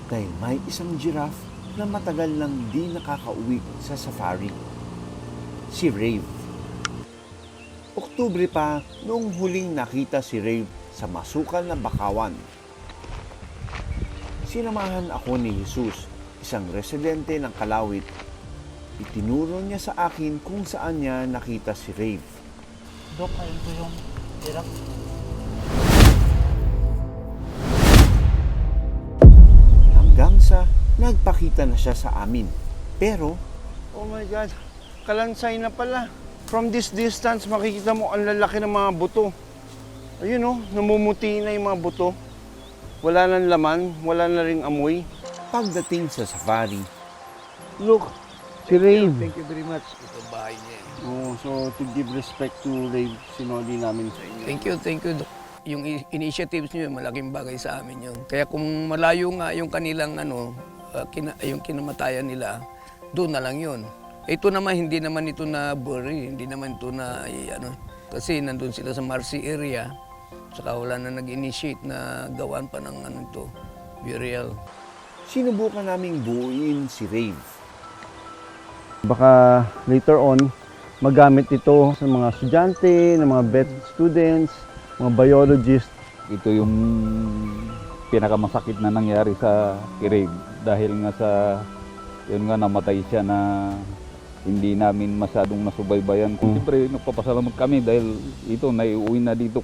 dahil may isang giraffe na matagal nang di nakakauwi sa safari. Si Rave. Oktubre pa noong huling nakita si Rave sa masukal na bakawan. Sinamahan ako ni Jesus, isang residente ng Kalawit. Itinuro niya sa akin kung saan niya nakita si Rave. Dok, ayun po yung giraffe. Hanggang sa nagpakita na siya sa amin. Pero, oh my God, kalansay na pala. From this distance, makikita mo ang lalaki ng mga buto. Ayun oh, namumuti na yung mga buto. Wala nang laman, wala na ring amoy. Pagdating sa safari, look, si Rave. Thank you very much. Ito bahay niya. Oh, so to give respect to Rave, sinoli namin sa inyo. Thank you, Doc. Yung initiatives niyo, malaking bagay sa amin yun. Kaya kung malayo nga yung kanilang yung kinamatayan nila, doon na lang yun. Ito naman, hindi naman ito na bury, hindi naman ito na, kasi nandun sila sa Marcy area, saka wala na nag-initiate na gawan pa ng burial. Sinubukan naming buuin si Rave. Baka later on, magamit ito sa mga estudyante, ng mga vet students, mga biologists. Ito yung pinakamasakit na nangyari sa Kirib dahil nga yun nga namatay siya na hindi namin masyadong nasubaybayan. Siyempre nagpapasalamat kami dahil ito naiuwi na dito